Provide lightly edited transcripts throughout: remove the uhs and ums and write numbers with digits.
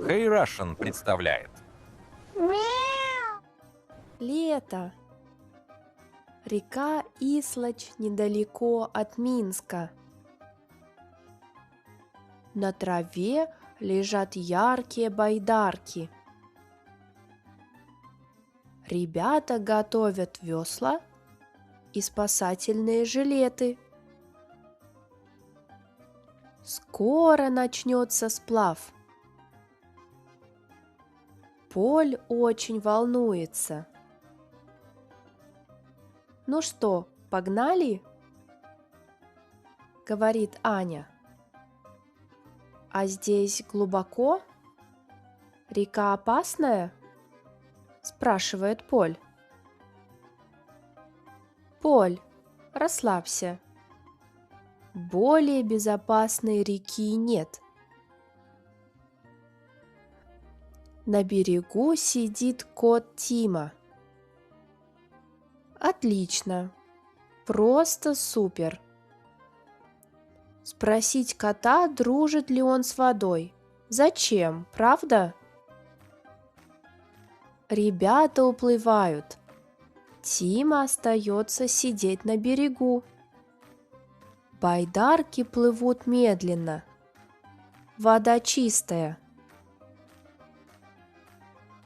Hey Russian представляет. Лето. Река Ислач недалеко от Минска. На траве лежат яркие байдарки. Ребята готовят весла и спасательные жилеты. Скоро начнется сплав. Поль очень волнуется. «Ну что, погнали?» — говорит Аня. «А здесь глубоко? Река опасная?» — спрашивает Поль. «Поль, расслабься. Более безопасной реки нет». На берегу сидит кот Тима. Отлично. Просто супер. Спросить кота, дружит ли он с водой. Зачем, правда? Ребята уплывают. Тима остается сидеть на берегу. Байдарки плывут медленно. Вода чистая.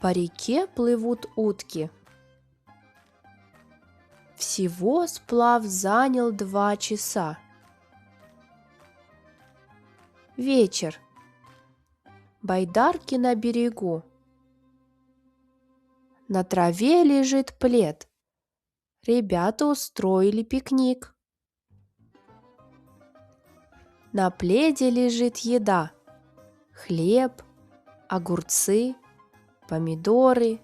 По реке плывут утки. Всего сплав занял 2 часа. Вечер. Байдарки на берегу. На траве лежит плед. Ребята устроили пикник. На пледе лежит еда. Хлеб, огурцы, помидоры,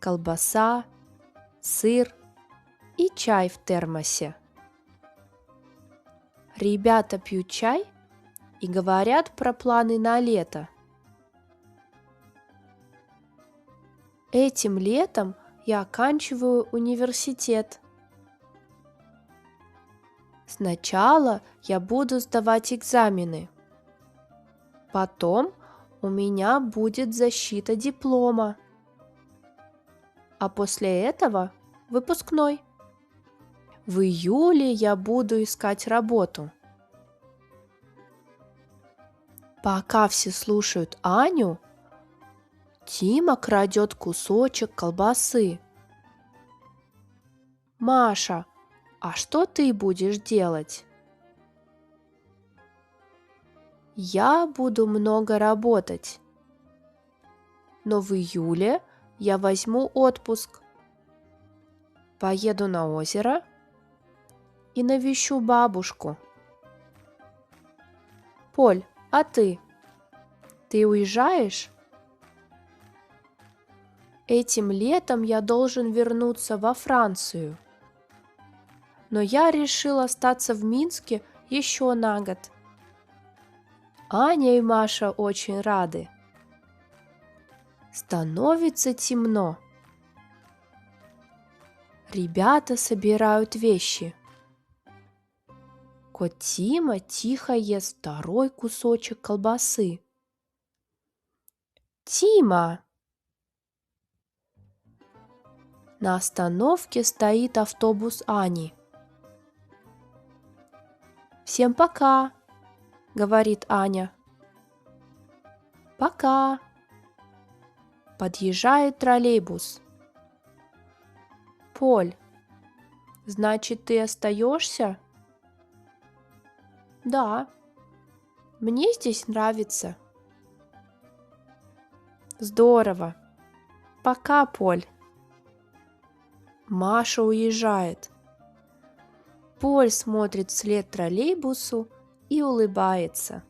колбаса, сыр и чай в термосе. Ребята пьют чай и говорят про планы на лето. Этим летом я оканчиваю университет. Сначала я буду сдавать экзамены. Потом у меня будет защита диплома. А после этого выпускной. В июле я буду искать работу. Пока все слушают Аню, Тима крадет кусочек колбасы. «Маша, а что ты будешь делать?» «Я буду много работать. Но в июле я возьму отпуск. Поеду на озеро и навещу бабушку». «Поль, а ты? Ты уезжаешь?» «Этим летом я должен вернуться во Францию. Но я решил остаться в Минске еще на год». Аня и Маша очень рады. Становится темно. Ребята собирают вещи. Кот Тима тихо ест 2 кусочек колбасы. «Тима!» На остановке стоит автобус Ани. «Всем пока!» — говорит Аня. «Пока!» Подъезжает троллейбус. «Поль, значит, ты остаешься?» «Да, мне здесь нравится». «Здорово! Пока, Поль!» Маша уезжает. Поль смотрит вслед троллейбусу и улыбается.